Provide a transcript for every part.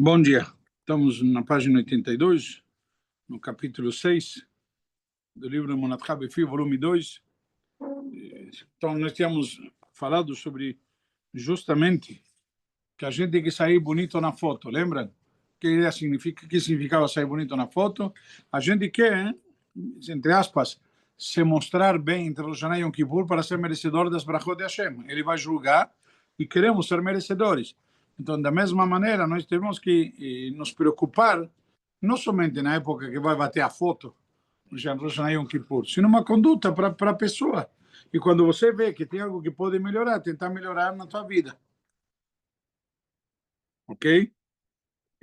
Bom dia. Estamos na página 82, no capítulo 6 do livro Monat Befi, volume 2. Então, nós tínhamos falado sobre justamente que a gente tem que sair bonito na foto, lembram? O que significava sair bonito na foto? A gente quer, entre aspas, se mostrar bem entre Rosh Hashanah e Yom Kippur para ser merecedor das brachot de Hashem. Ele vai julgar e queremos ser merecedores. Então, da mesma maneira, nós temos que nos preocupar, não somente na época que vai bater a foto, Rosh Hashanah e Yom Kippur, sino uma conduta para a pessoa. E quando você vê que tem algo que pode melhorar, tentar melhorar na tua vida. Ok?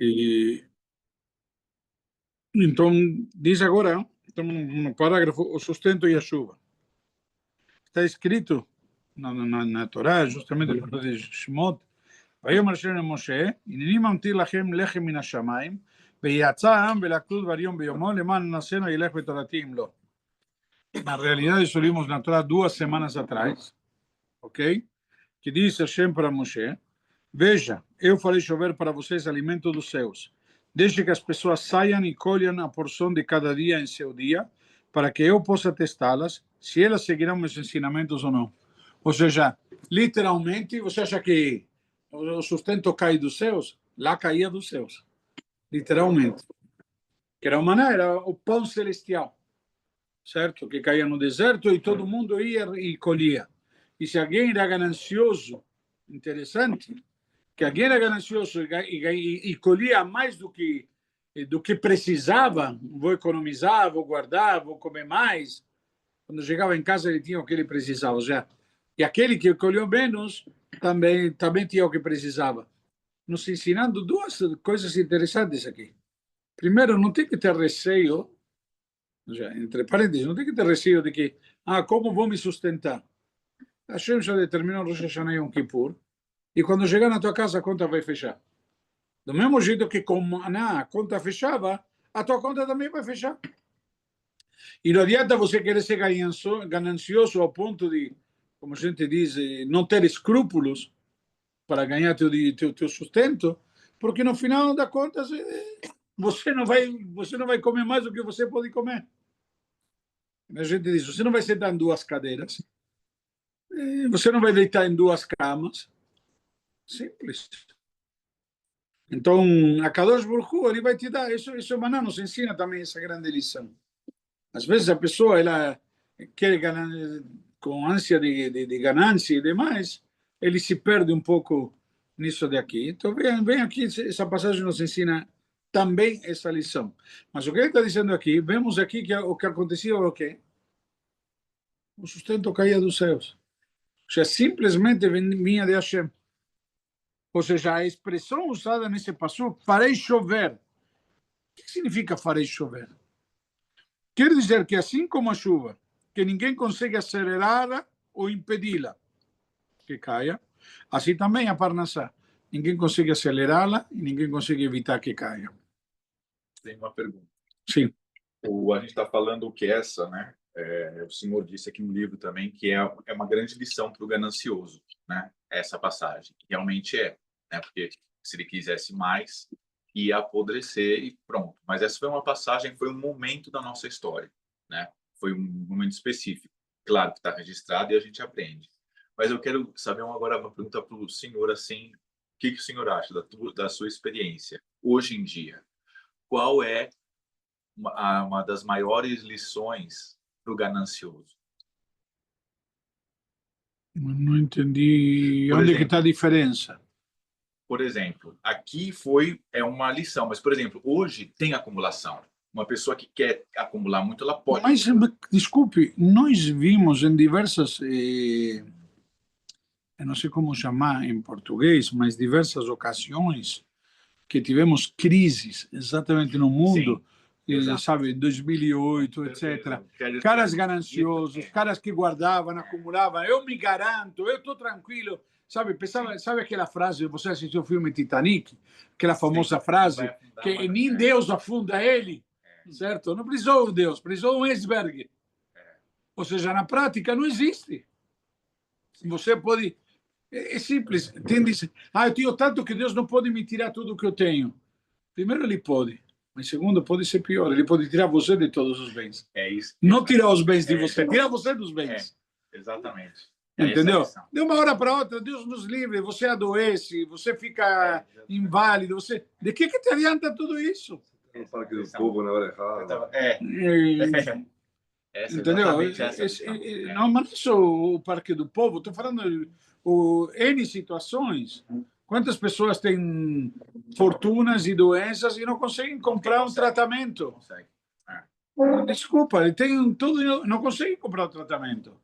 E, então, diz agora, estamos no parágrafo, o sustento e a chuva. Está escrito na Torá, justamente no livro de Shemot, ויאמר השם למשה, הנני ממטיר לכם לחם מן השמיים, ויצא העם ולקטו דבר יום ביומו, למען נעשינו ילך בתורתי אם לא. Na realidade, isso vimos na Torá 2 semanas atrás, ok? Que diz Hashem para Moshe, veja, eu farei chover para vocês alimento dos céus. Deixe que as pessoas saiam e colham a porção de cada dia em seu dia, para que eu possa testá-las, se elas seguirão meus ensinamentos ou não. Ou seja, literalmente, você acha que o sustento cai dos céus? Lá caía dos céus, literalmente. Que era o maná, era o pão celestial, certo? Que caía no deserto e todo mundo ia e colhia. E se alguém era ganancioso, interessante, que alguém era ganancioso e colhia mais do que precisava, vou economizar, vou guardar, vou comer mais. Quando chegava em casa, ele tinha o que ele precisava. Já. E aquele que colheu menos, também tinha o que precisava. Nos ensinando duas coisas interessantes aqui. Primeiro, não tem que ter receio, já, entre parênteses, não tem que ter receio de que, como vou me sustentar? A Hashem já determinou Rosh Hashanah e Yom Kippur, e quando chegar na tua casa, a conta vai fechar. Do mesmo jeito que com a conta fechava, a tua conta também vai fechar. E não adianta você querer ser ganancioso ao ponto de, como a gente diz, não ter escrúpulos para ganhar teu sustento, porque no final das contas você não vai comer mais do que você pode comer. A gente diz, você não vai sentar em duas cadeiras, você não vai deitar em duas camas. Simples. Então, a Kadosh Baruch Hu, ele vai te dar. Isso Maná nos ensina também essa grande lição. Às vezes a pessoa ela quer ganhar, com ânsia de ganância e demais, ele se perde um pouco nisso daqui. Então, vem aqui, essa passagem nos ensina também essa lição. Mas o que ele está dizendo aqui, vemos aqui que o que acontecia é o quê? O sustento caía dos céus. Ou seja, simplesmente vinha de Hashem. Ou seja, a expressão usada nesse passo, farei chover. O que significa farei chover? Quer dizer que assim como a chuva, que ninguém consegue acelerá-la ou impedi-la que caia, assim também a Parnassá. Ninguém consegue acelerá-la e ninguém consegue evitar que caia. Tem uma pergunta. Sim. A gente está falando que né? O senhor disse aqui no livro também que é uma grande lição para o ganancioso, né? Essa passagem. Realmente né? Porque se ele quisesse mais, ia apodrecer e pronto. Mas essa foi uma passagem, foi um momento da nossa história, né? Foi um momento específico. Claro que está registrado e a gente aprende. Mas eu quero saber agora uma pergunta para o senhor, assim, o que o senhor acha da sua experiência hoje em dia? Qual é uma das maiores lições para o ganancioso? Não entendi. Onde que está a diferença? Por exemplo, aqui é uma lição, mas, por exemplo, hoje tem acumulação. Uma pessoa que quer acumular muito, ela pode... Mas, desculpe, nós vimos em diversas, eu não sei como chamar em português, mas diversas ocasiões que tivemos crises exatamente no mundo, sabe, 2008, etc. Caras gananciosos, caras que guardavam, acumulavam, eu me garanto, eu estou tranquilo. Sabe aquela frase, você assistiu o filme Titanic? Aquela famosa frase, que nem Deus afunda ele, certo? Não precisou de Deus, precisou de um iceberg. Ou seja, na prática não existe. Você pode... É simples. Eu tenho tanto que Deus não pode me tirar tudo o que eu tenho. primeiro ele pode, mas segundo pode ser pior, ele pode tirar você de todos os bens. É isso. Não tirar os bens de você, tirar você dos bens. Exatamente. Entendeu? Essa é a De uma hora para outra, Deus nos livre, você adoece, você fica inválido, você... De que te adianta tudo isso? No parque do povo na hora errada. Entendeu? Não, mas não é só o Parque do Povo, estou falando N situações. Quantas pessoas têm fortunas e doenças e não conseguem comprar um tratamento? Desculpa, ele tem tudo e não consegue comprar o tratamento.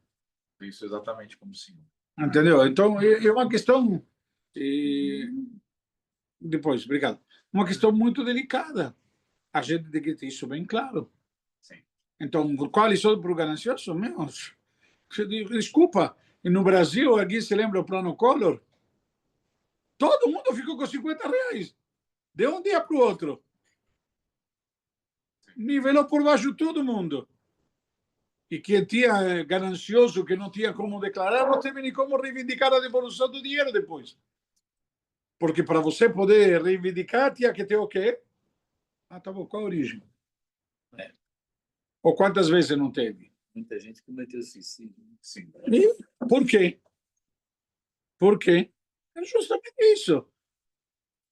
Isso exatamente como sim. Entendeu? Então, é uma questão... Depois, obrigado. Uma questão muito delicada. A gente tem que ter isso bem claro. Sim. Então, qual é o para o ganancioso? Desculpa, no Brasil, aqui se lembra o plano Collor? Todo mundo ficou com R$50. De um dia para o outro. Nivelou por baixo todo mundo. E quem tinha ganancioso, que não tinha como declarar, não teve nem como reivindicar a devolução do dinheiro depois. Porque para você poder reivindicar, tinha que ter o quê? Ah, tá bom, qual a origem? Ou quantas vezes não teve? Muita gente cometeu suicídio. Sim. E por quê? Por quê? É justamente isso.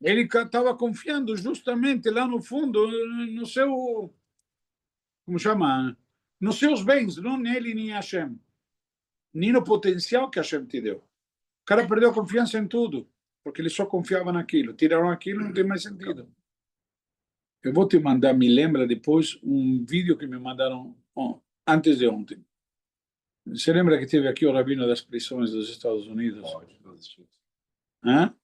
Ele estava confiando justamente lá no fundo, no seu... Como chama? Nos seus bens, não nele nem em Hashem. Nem no potencial que Hashem te deu. O cara perdeu a confiança em tudo, porque ele só confiava naquilo. Tiraram aquilo, não tem mais sentido. Eu vou te mandar, me lembra depois, um vídeo que me mandaram antes de ontem. Você lembra que teve aqui o rabino das prisões dos Estados Unidos? Hã?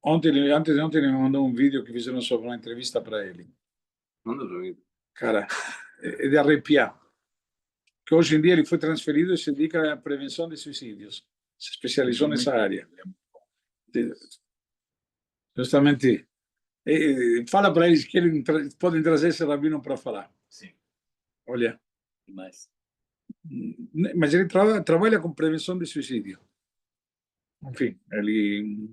Antes de ontem, ele me mandou um vídeo que fizeram sobre uma entrevista para ele. Manda pra mim. Cara, é de arrepiar. Que hoje em dia ele foi transferido e se dedica à prevenção de suicídios. Se especializou nessa área. Justamente. Fala para eles que eles podem trazer esse rabino para falar. Sim. Olha. Mas Mas ele trabalha com prevenção de suicídio. Enfim, ele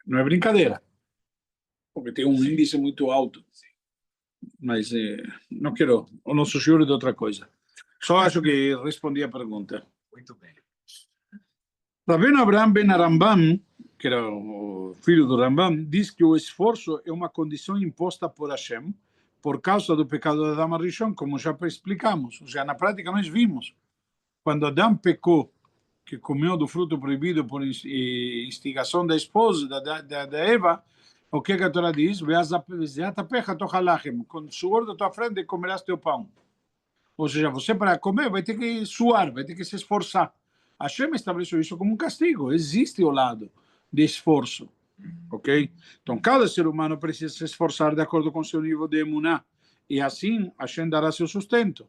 não é brincadeira. Porque tem um índice muito alto. Mas não quero. O nosso senhor é de outra coisa. Só acho que respondi a pergunta. Muito bem. Rabino Abraham Ben Rambam, que era o filho do Rambam, diz que o esforço é uma condição imposta por Hashem por causa do pecado de Adão Rishon, como já explicamos. Ou seja, na prática nós vimos. Quando Adão pecou, que comeu do fruto proibido por instigação da esposa, da Eva, o que a Torá diz? Com o suor da tua frente comerás teu pão. Ou seja, você para comer vai ter que suar, vai ter que se esforçar. Hashem estabeleceu isso como um castigo. Existe o lado de esforço. Ok? Então, cada ser humano precisa se esforçar de acordo com seu nível de emuná. E assim, Hashem dará seu sustento.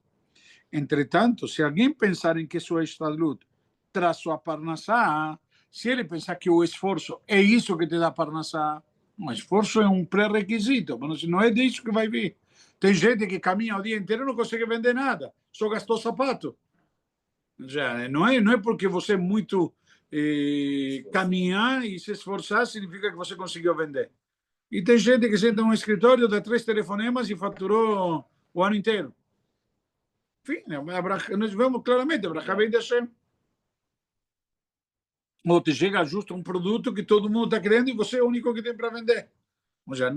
Entretanto, se alguém pensar em que sua estadlut traz sua parnassá, se ele pensar que o esforço é isso que te dá parnassá, o esforço é um pré-requisito, mas não é disso que vai vir. Tem gente que caminha o dia inteiro e não consegue vender nada, só gastou sapato. Já, não é porque você muito caminhar e se esforçar significa que você conseguiu vender. E tem gente que senta num escritório, dá 3 telefonemas e faturou o ano inteiro. Enfim, nós vemos claramente, a Brachá vem de Hashem. Ou te chega justo um produto que todo mundo está querendo e você é o único que tem para vender. Ou seja,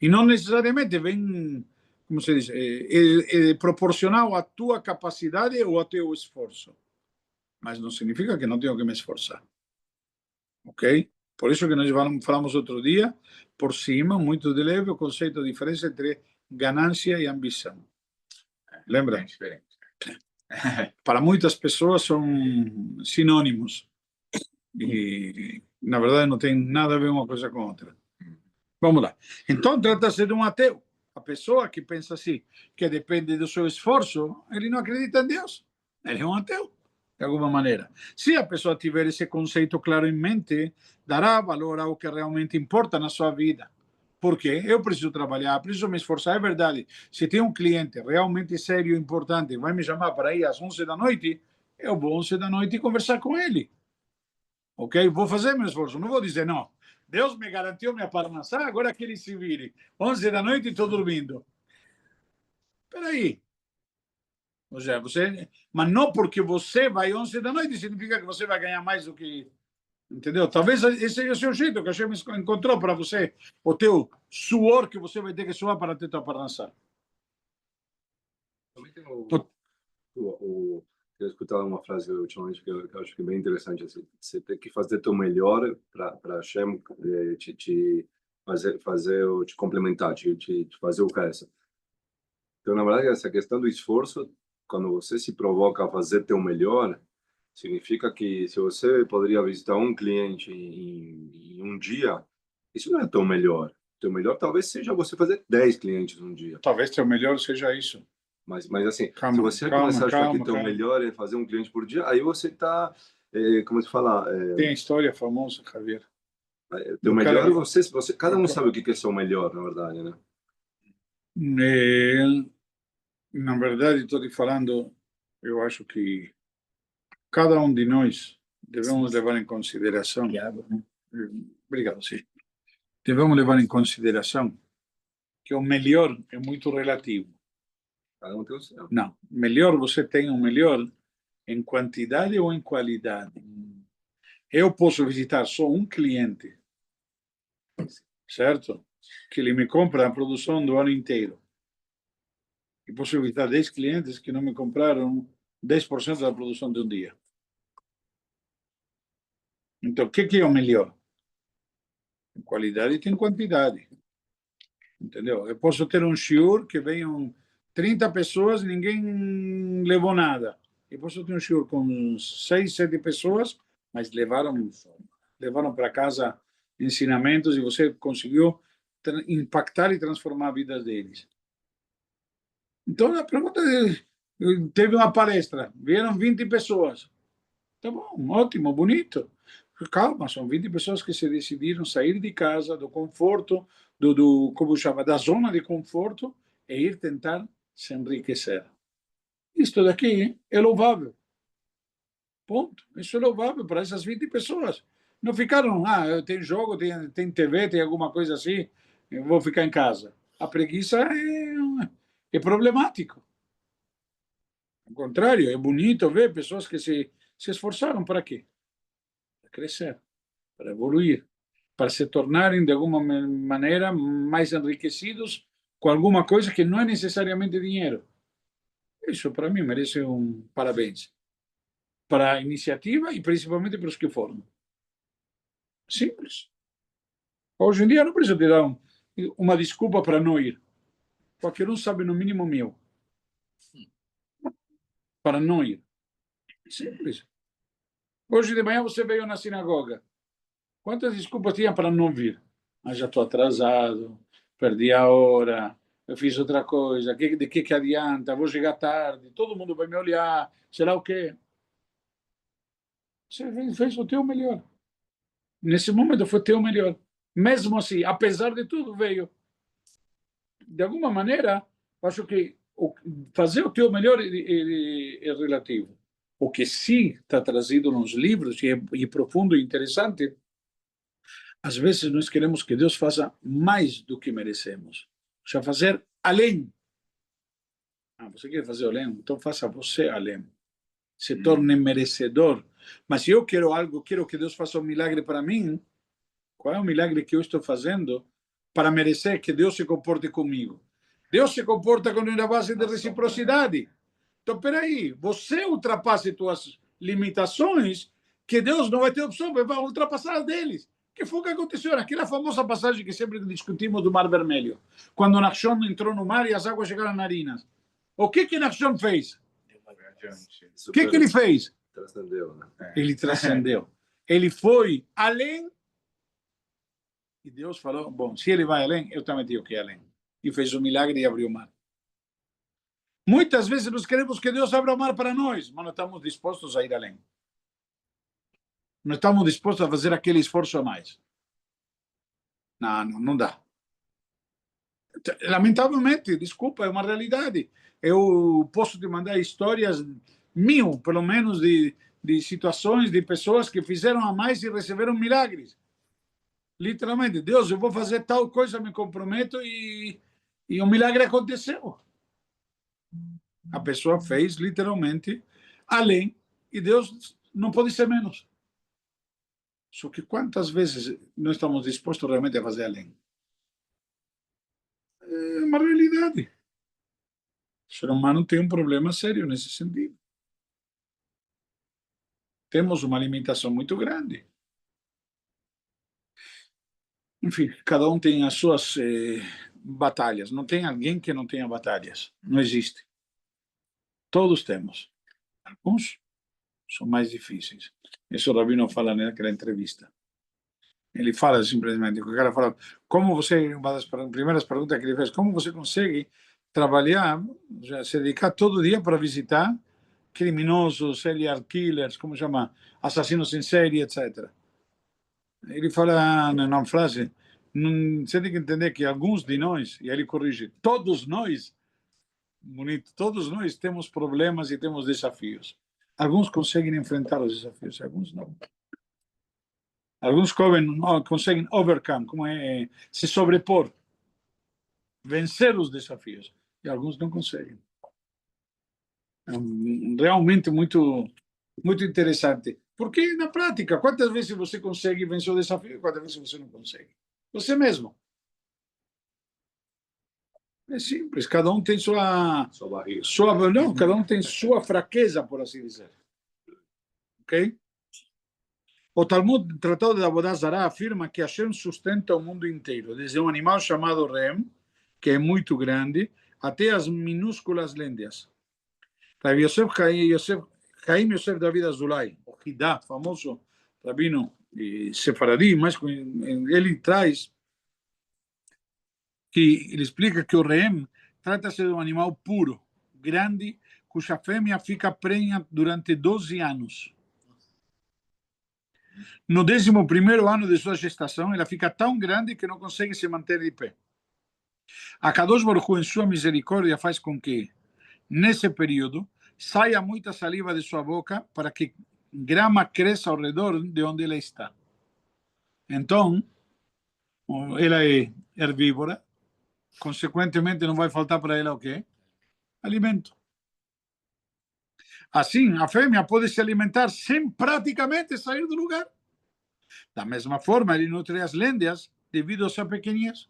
e não necessariamente vem, como se diz, é proporcional à tua capacidade ou ao teu esforço. Mas não significa que não tenho que me esforçar. Ok? Por isso que nós falamos outro dia, por cima, muito de leve, o conceito de diferença entre ganância e ambição. Lembra? Diferente. Para muitas pessoas são sinônimos. E, na verdade, não tem nada a ver uma coisa com outra. Vamos lá. Então, trata-se de um ateu. A pessoa que pensa assim, que depende do seu esforço, ele não acredita em Deus. Ele é um ateu, de alguma maneira. Se a pessoa tiver esse conceito claro em mente, dará valor ao que realmente importa na sua vida. Por quê? Eu preciso trabalhar, preciso me esforçar. É verdade. Se tem um cliente realmente sério e importante, vai me chamar para ir às 11 da noite, eu vou às 11 da noite e conversar com ele. Ok? Vou fazer meu esforço. Não vou dizer, não, Deus me garantiu minha parnassá, agora que ele se vire. 11 da noite e estou dormindo. Espera aí. Ou seja, mas não porque você vai 11 da noite significa que você vai ganhar mais do que... Entendeu? Talvez esse seja o seu jeito que a Hashem encontrou para você, o teu suor que você vai ter que suar para ter tua parnassá. Também tem eu escutava uma frase ultimamente que eu acho que é bem interessante, assim, você tem que fazer teu melhor para Hashem te complementar, te fazer o resto. Então, na verdade, essa questão do esforço, quando você se provoca a fazer teu melhor, significa que se você poderia visitar um cliente em um dia, isso não é teu melhor. Teu melhor talvez seja você fazer 10 clientes num dia. Talvez teu melhor seja isso. Mas assim, Calma, se você calma, começar a achar calma, que teu calma. melhor é fazer um cliente por dia, aí você está, como se fala, Tem a história famosa, Javier. teu Do melhor, cara- cada um sabe o que é seu melhor, na verdade, né? Na verdade, estou te falando, eu acho que cada um de nós devemos levar em consideração. Obrigado, sim. Devemos levar em consideração que o melhor é muito relativo. Cada um tem o seu. Não, melhor você tem um melhor em quantidade ou em qualidade. Eu posso visitar só um cliente, certo? Que ele me compra a produção do ano inteiro. E posso visitar 10 clientes que não me compraram 10% da produção de um dia. Então, o que é o melhor? Tem qualidade e tem quantidade. Entendeu? Eu posso ter um shiur que venham 30 pessoas e ninguém levou nada. Eu posso ter um shiur com 6, 7 pessoas, mas levaram para casa ensinamentos e você conseguiu impactar e transformar a vida deles. Então, a pergunta é, teve uma palestra, vieram 20 pessoas. Tá bom, ótimo, bonito. Calma, são 20 pessoas que se decidiram sair de casa, do conforto, como chama, da zona de conforto, e ir tentar se enriquecer. Isto daqui é louvável. Ponto. Isso é louvável para essas 20 pessoas. Não ficaram, tem jogo, tem TV, tem alguma coisa assim, eu vou ficar em casa. A preguiça é problemático. Ao contrário, é bonito ver pessoas que se esforçaram para quê? Para crescer, para evoluir, para se tornarem de alguma maneira mais enriquecidos com alguma coisa que não é necessariamente dinheiro. Isso para mim merece um parabéns para a iniciativa e principalmente para os que foram. Simples. Hoje em dia não preciso te dar uma desculpa para não ir. Qualquer um sabe no mínimo meu. Para não ir. Simples. Hoje de manhã você veio na sinagoga. Quantas desculpas tinha para não vir? Já estou atrasado, perdi a hora, eu fiz outra coisa, de que adianta? Vou chegar tarde, todo mundo vai me olhar, será o quê? Você fez o teu melhor. Nesse momento foi o teu melhor. Mesmo assim, apesar de tudo, veio. De alguma maneira, acho que fazer o teu melhor é relativo. O que sim está trazido nos livros, e é profundo e interessante, às vezes nós queremos que Deus faça mais do que merecemos. Já fazer além. Você quer fazer além? Então faça você além. Se torne merecedor. Mas se eu quero algo, quero que Deus faça um milagre para mim, qual é o milagre que eu estou fazendo para merecer que Deus se comporte comigo? Deus se comporta com uma base de reciprocidade. Então, peraí, você ultrapasse suas limitações, que Deus não vai ter opção, vai ultrapassar as deles. Que foi o que aconteceu? Aquela famosa passagem que sempre discutimos do Mar Vermelho, quando Nachshon entrou no mar e as águas chegaram às narinas. O que Nachshon fez? O que ele fez? Transcendeu, né? Ele transcendeu. Ele foi além. E Deus falou, bom, se ele vai além, eu também tenho que ir além. E fez um milagre e abriu o mar. Muitas vezes nós queremos que Deus abra o mar para nós, mas não estamos dispostos a ir além. Não estamos dispostos a fazer aquele esforço a mais. Não dá. Lamentavelmente, desculpa, é uma realidade. Eu posso te mandar histórias 1000, pelo menos, de situações, de pessoas que fizeram a mais e receberam milagres. Literalmente, Deus, eu vou fazer tal coisa, me comprometo e um milagre aconteceu. A pessoa fez literalmente além e Deus não pode ser menos. Só que quantas vezes nós estamos dispostos realmente a fazer além? É uma realidade. O ser humano tem um problema sério nesse sentido. Temos uma limitação muito grande. Enfim, cada um tem as suas batalhas. Não tem alguém que não tenha batalhas. Não existe. Todos temos. Alguns são mais difíceis. Isso o Rabino fala naquela entrevista. Ele fala simplesmente, o cara fala, como você, uma das primeiras perguntas que ele fez, como você consegue trabalhar, se dedicar todo dia para visitar criminosos, serial killers, como chama, assassinos em série, etc. Ele fala numa frase, você tem que entender que alguns de nós, e ele corrige, todos nós, bonito, todos nós temos problemas e temos desafios. Alguns conseguem enfrentar os desafios, alguns não. Alguns conseguem overcome, como se sobrepor, vencer os desafios, e alguns não conseguem. É realmente muito interessante. Porque na prática, quantas vezes você consegue vencer o desafio e quantas vezes você não consegue? Você mesmo. É simples, cada um tem sua barriga. Não, cada um tem sua fraqueza, por assim dizer. Ok? O Talmud, Tratado de Avodah Zará, afirma que Hashem sustenta o mundo inteiro, desde um animal chamado Rem, que é muito grande, até as minúsculas lêndias. Rabbi Chaim Yosef David Azulay, o Hidá, famoso rabino sefaradi, mas ele traz que ele explica que o Rem trata-se de um animal puro, grande, cuja fêmea fica prenha durante 12 anos. No 11º ano de sua gestação, ela fica tão grande que não consegue se manter de pé. A Kadosh Baruch Hu, em sua misericórdia, faz com que, nesse período, saia muita saliva de sua boca para que grama cresça ao redor de onde ela está. Então, ela é herbívora, consequentemente não vai faltar para ela o quê? Alimento. Assim, a fêmea pode se alimentar sem praticamente sair do lugar. Da mesma forma, ele nutre as lêndias devido à sua pequenez.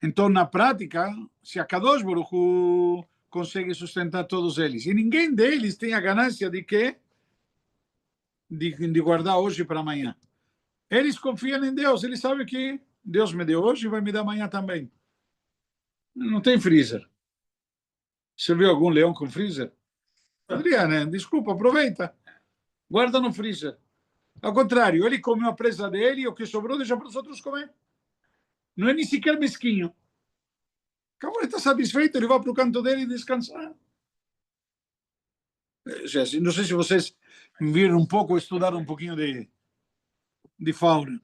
Então, na prática, se a Kadosh Baruch Hu consegue sustentar todos eles, e ninguém deles tem a ganância de quê? De guardar hoje para amanhã. Eles confiam em Deus, eles sabem que Deus me deu hoje e vai me dar amanhã também. Não tem freezer. Você viu algum leão com freezer? Adriana, desculpa, aproveita. Guarda no freezer. Ao contrário, ele comeu a presa dele e o que sobrou deixa para os outros comer. Não é nem sequer mesquinho. Acabou, ele está satisfeito, ele vai para o canto dele descansar. Não sei se vocês viram um pouco, estudaram um pouquinho de fauna.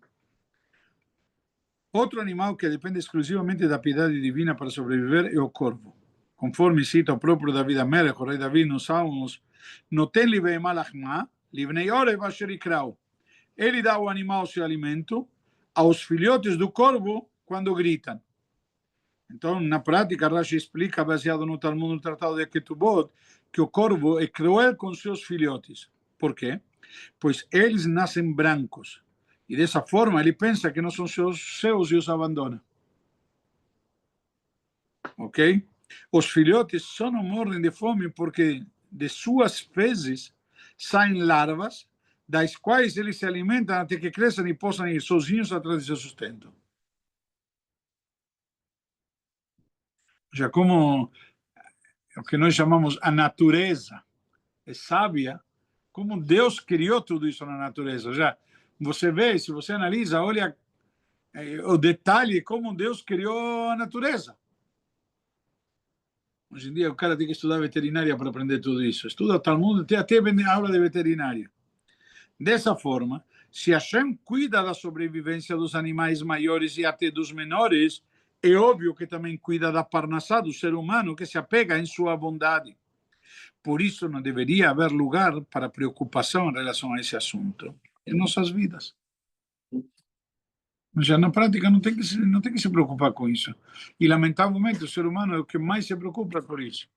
Outro animal que depende exclusivamente da piedade divina para sobreviver é o corvo. Conforme cita o próprio David Amelech, o rei Davi, nos Salmos, Noten li be'ema lachma, livnei orev asher ikrau. Ele dá ao animal seu alimento aos filhotes do corvo quando gritam. Então, na prática, Rashi explica, baseado no Talmud, no Tratado de Ketubot, que o corvo é cruel com seus filhotes. Por quê? Pois eles nascem brancos. E dessa forma, ele pensa que não são seus e os abandona. Ok? Os filhotes só não morrem de fome porque de suas fezes saem larvas, das quais eles se alimentam até que cresçam e possam ir sozinhos atrás de seu sustento. Já como o que nós chamamos a natureza é sábia, como Deus criou tudo isso na natureza. Já você vê, se você analisa, olha o detalhe como Deus criou a natureza. Hoje em dia o cara tem que estudar veterinária para aprender tudo isso. Estuda Talmud, tem até aula de veterinária. Dessa forma, se Hashem cuida da sobrevivência dos animais maiores e até dos menores, é óbvio que também cuida da parnassá do ser humano que se apega em sua bondade. Por isso não deveria haver lugar para preocupação em relação a esse assunto em nossas vidas. Já na prática não tem que se preocupar com isso. E, lamentavelmente, o ser humano é o que mais se preocupa por isso.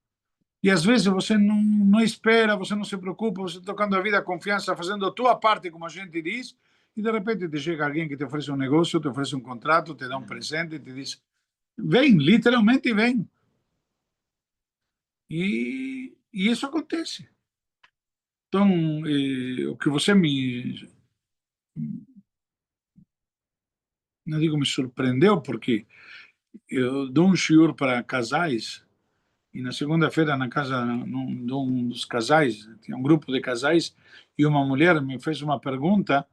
E, às vezes, você não espera, você não se preocupa, você tocando a vida, a confiança, fazendo a tua parte, como a gente diz, e, de repente, te chega alguém que te oferece um negócio, te oferece um contrato, te dá um presente, te diz, vem, literalmente vem. E isso acontece. Então, o que você não digo me surpreendeu, porque eu dou um shiur para casais, e na segunda-feira, na casa de um dos casais, tinha um grupo de casais, e uma mulher me fez uma pergunta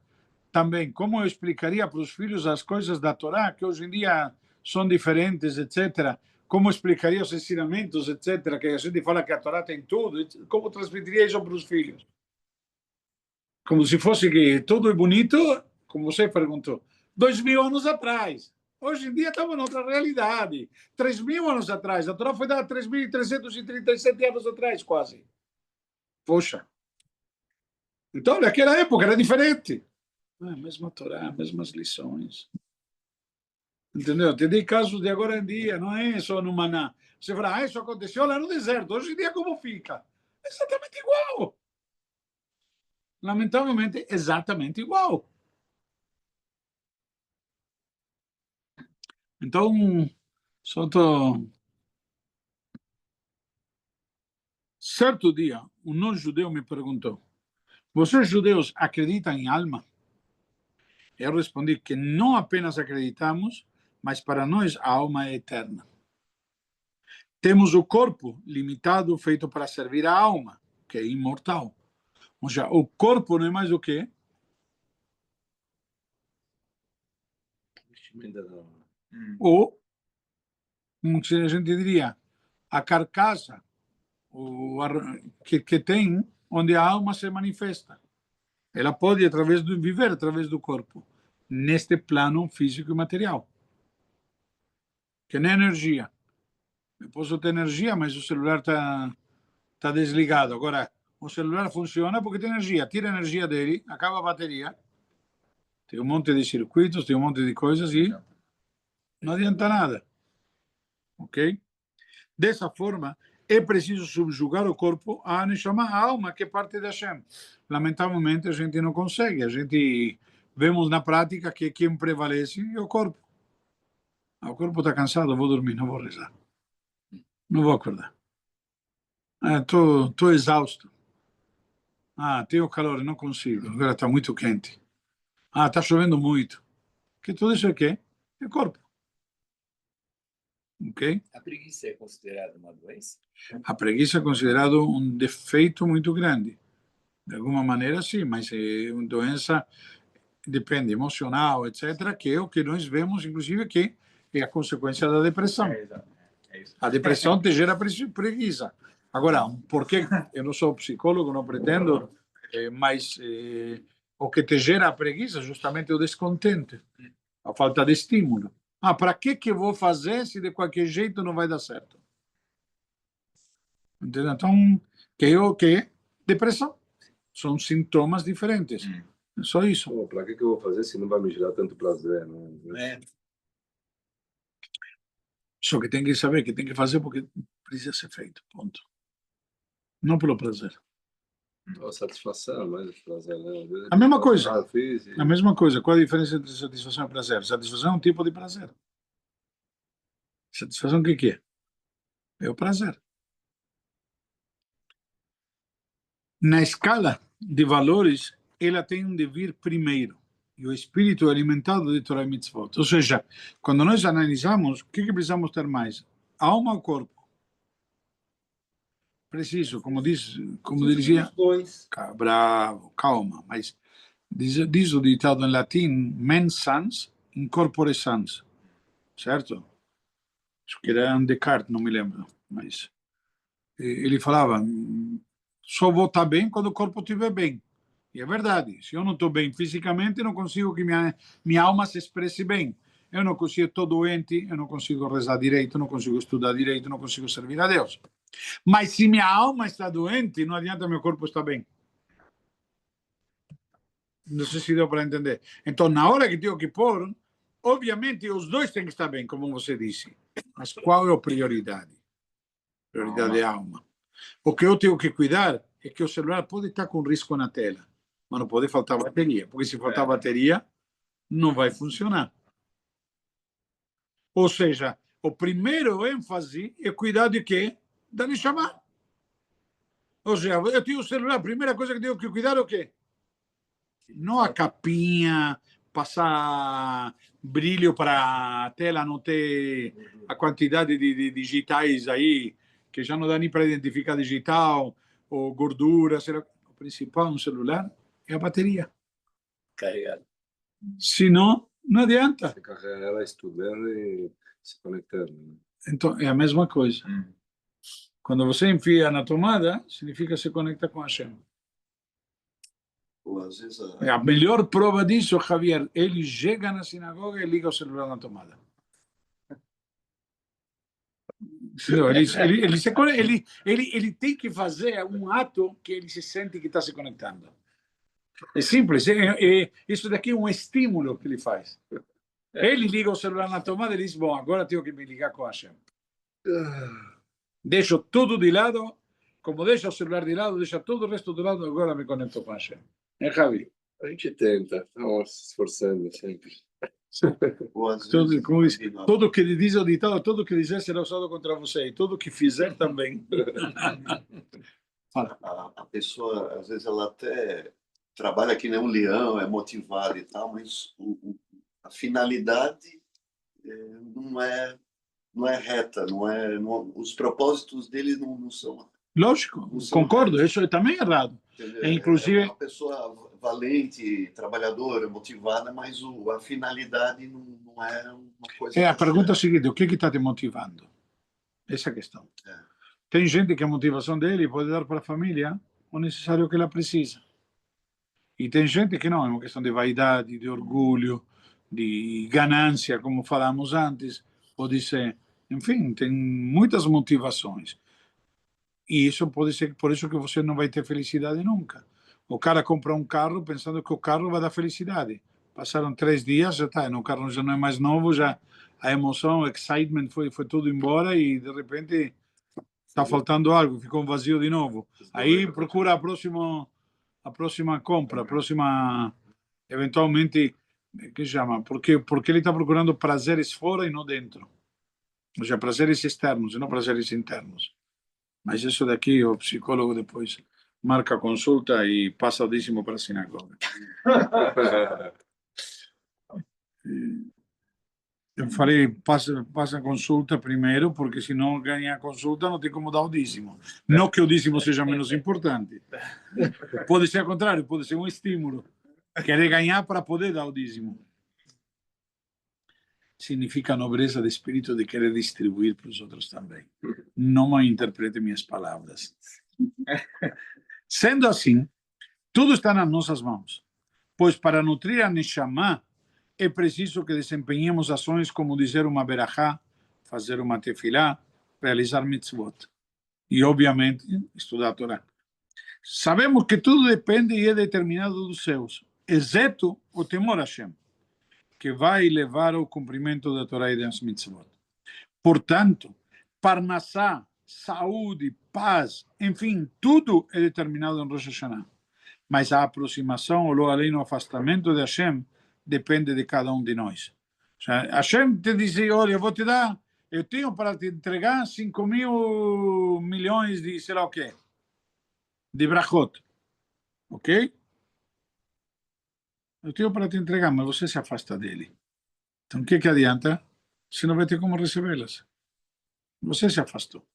também, como eu explicaria para os filhos as coisas da Torá, que hoje em dia são diferentes, etc., como explicaria os ensinamentos, etc., que a gente fala que a Torá tem tudo, como transmitiria isso para os filhos? Como se fosse que tudo é bonito, como você perguntou, 2000 anos atrás. Hoje em dia estamos em outra realidade. 3000 anos atrás. A Torá foi dada 3.337 anos atrás, quase. Poxa. Então, naquela época era diferente. A mesma Torá, mesmas lições. Entendeu? Te dei casos de agora em dia, não é só no Maná. Você fala, isso aconteceu lá no deserto. Hoje em dia, como fica? Exatamente igual. Lamentavelmente, exatamente igual. Então, certo dia, um não-judeu me perguntou, vocês judeus acreditam em alma? Eu respondi que não apenas acreditamos, mas para nós a alma é eterna. Temos o corpo limitado, feito para servir a alma, que é imortal. Ou seja, o corpo não é mais o quê? Ou, como a gente diria, a carcaça que tem onde a alma se manifesta. Ela pode viver através do corpo, neste plano físico e material. Que nem energia. Eu posso ter energia, mas o celular está desligado. Agora, o celular funciona porque tem energia. Tira a energia dele, acaba a bateria, tem um monte de circuitos, tem um monte de coisas e não adianta nada. Ok? Dessa forma, é preciso subjugar o corpo a Neshama, a alma, que é parte da Hashem. Lamentavelmente, a gente não consegue. A gente vemos na prática que quem prevalece é o corpo. O corpo está cansado, vou dormir, não vou rezar. Não vou acordar. Estou exausto. Tenho calor, não consigo. Agora está muito quente. Está chovendo muito. Que tudo isso é quê? É corpo. Ok? A preguiça é considerada uma doença? A preguiça é considerado um defeito muito grande. De alguma maneira, sim, mas é uma doença, depende, emocional, etc., que é o que nós vemos, inclusive, que é a consequência da depressão. É isso. A depressão te gera preguiça. Agora, por que eu não sou psicólogo, não pretendo, mas o que te gera a preguiça é justamente o descontente, a falta de estímulo. Para que eu vou fazer se de qualquer jeito não vai dar certo? Entendeu? Então, que depressão. São sintomas diferentes. É só isso. Para que eu vou fazer se não vai me gerar tanto prazer? Né? Só que tem que saber que tem que fazer porque precisa ser feito. Ponto. Não pelo prazer. A satisfação, mas prazer, né? A mesma coisa. Físico. A mesma coisa. Qual a diferença entre satisfação e prazer? Satisfação é um tipo de prazer. Satisfação o que é? É o prazer. Na escala de valores, ela tem de vir primeiro. E o espírito é alimentado de Torah e Mitzvot. Ou seja, quando nós analisamos, o que precisamos ter mais? A alma ou o corpo? Preciso, como dizia... Bravo, calma. Mas diz o ditado em latim, mens sans, in corpore sans. Certo? Acho que era um Descartes, não me lembro. Mas ele falava, só vou estar bem quando o corpo estiver bem. E é verdade. Se eu não estou bem fisicamente, não consigo que minha alma se expresse bem. Eu não consigo, estou doente, eu não consigo rezar direito, não consigo estudar direito, não consigo servir a Deus. Mas se minha alma está doente, não adianta meu corpo estar bem. Não sei se deu para entender. Então, na hora que tenho que pôr, Obviamente, os dois têm que estar bem, como você disse. Mas qual é a prioridade? Prioridade é a alma. O que eu tenho que cuidar é que o celular pode estar com risco na tela, mas não pode faltar bateria, porque se faltar bateria, não vai funcionar. Ou seja, o primeiro ênfase é cuidar de quê? Da Neshama. Ou seja, eu tenho o celular, a primeira coisa que tenho que cuidar é o quê? Não a capinha, passar brilho para a tela, não ter a quantidade de digitais aí, que já não dá nem para identificar digital, ou gordura. Será? O principal no celular é a bateria. Carregado. Senão, não adianta. Se carregar ela estudando e se conectando. Né? Então, é a mesma coisa. Quando você enfia na tomada, significa que se conecta com a Hashem. Ou às vezes A melhor prova disso, Javier, ele chega na sinagoga e liga o celular na tomada. Ele tem que fazer um ato que ele se sente que está se conectando. É simples, isso daqui é um estímulo que ele faz. Ele liga o celular na tomada e diz, bom, agora tenho que me ligar com a Hashem. Deixo tudo de lado, como deixo o celular de lado, deixo todo o resto de lado, agora me conecto com a Hashem. É, Javi? A gente tenta, estamos se esforçando sempre. ou às Tudo, vezes como diz, imagina, tudo que diz o ditado, tudo que dizer será usado contra você, e tudo que fizer também. a pessoa às vezes ela até trabalha que nem um leão, é motivada e tal, mas a finalidade não é reta, os propósitos dele não são. Lógico, concordo, isso é também errado. Entendeu? Inclusive, é uma pessoa valente, trabalhadora, motivada, mas a finalidade não é uma coisa. a pergunta é a seguinte: o que está te motivando? Essa é a questão. Tem gente que a motivação dele pode dar para a família o necessário que ela precisa. E tem gente que não, é uma questão de vaidade, de orgulho, de ganância, como falamos antes, pode ser. Enfim, tem muitas motivações. E isso pode ser por isso que você não vai ter felicidade nunca. O cara compra um carro pensando que o carro vai dar felicidade. Passaram 3 dias, já está, o carro já não é mais novo, já a emoção, o excitement foi tudo embora e de repente está faltando algo, ficou um vazio de novo. Aí procura a próxima compra, a próxima, eventualmente, que chama? Porque ele está procurando prazeres fora e não dentro. Ou seja, prazeres externos e não prazeres internos. Mas isso daqui, o psicólogo depois marca a consulta e passa o dízimo para a sinagoga. Eu falei, passa a consulta primeiro, porque se não ganha a consulta, não tem como dar o dízimo. Não que o dízimo seja menos importante. Pode ser ao contrário, pode ser um estímulo. Querer ganhar para poder dar o dízimo. Significa nobreza de espírito de querer distribuir para os outros também. Não malinterprete minhas palavras. Sendo assim, tudo está nas nossas mãos, pois para nutrir a Neshama é preciso que desempenhemos ações como dizer uma berachá, fazer uma tefilá, realizar mitzvot e, obviamente, estudar a Torá. Sabemos que tudo depende e é determinado dos céus, exceto o temor a Hashem, que vai levar ao cumprimento da Torá e das mitzvot. Portanto, parnassá, saúde, paz, enfim, tudo é determinado em Rosh Hashanah. Mas a aproximação, ou além do afastamento de Hashem, depende de cada um de nós. Hashem te diz, olha, eu tenho para te entregar 5.000 milhões de sei lá o quê, de brachot, ok? Eu tenho para te entregar, mas você se afasta dele. Então, o que adianta? Você não vai ter como recebê-las. Você se afastou.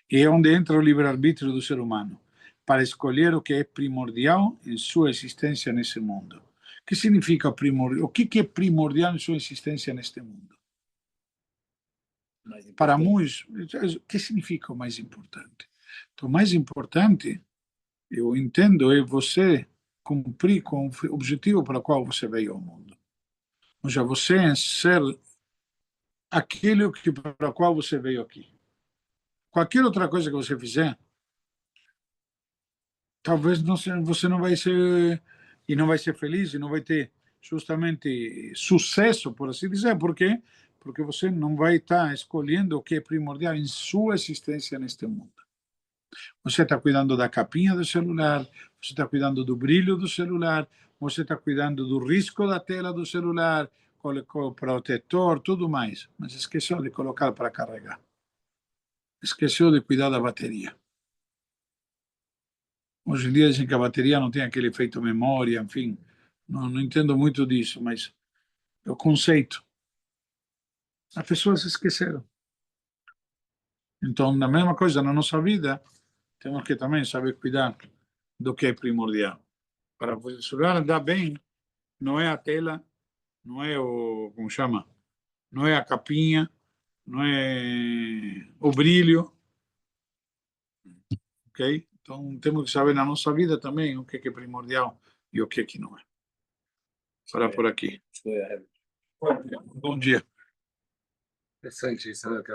E é onde entra o livre-arbítrio do ser humano, para escolher o que é primordial em sua existência nesse mundo. O que significa primordial? O que é primordial em sua existência neste mundo? Para muitos, o que significa o mais importante? Então, o mais importante, eu entendo, é você cumprir com o objetivo para o qual você veio ao mundo. Ou seja, você ser aquilo para o qual você veio aqui. Qualquer outra coisa que você fizer, talvez você não vai ser, e não vai ser feliz, e não vai ter justamente sucesso, por assim dizer. Por quê? Porque você não vai estar escolhendo o que é primordial em sua existência neste mundo. Você está cuidando da capinha do celular, você está cuidando do brilho do celular, você está cuidando do risco da tela do celular, com o protetor, tudo mais. Mas esqueceu de colocar para carregar. Esqueceu de cuidar da bateria. Hoje em dia dizem que a bateria não tem aquele efeito memória, enfim. Não entendo muito disso, mas é o conceito. As pessoas se esqueceram. Então, a mesma coisa na nossa vida, temos que também saber cuidar do que é primordial. Para o celular andar bem, não é a tela, não é o, como chama? Não é a capinha, não é o brilho, ok? Então, temos que saber na nossa vida também o que é primordial e o que é que não é. Parar por aqui. Foi a Bom dia. Interessante isso, né, cara?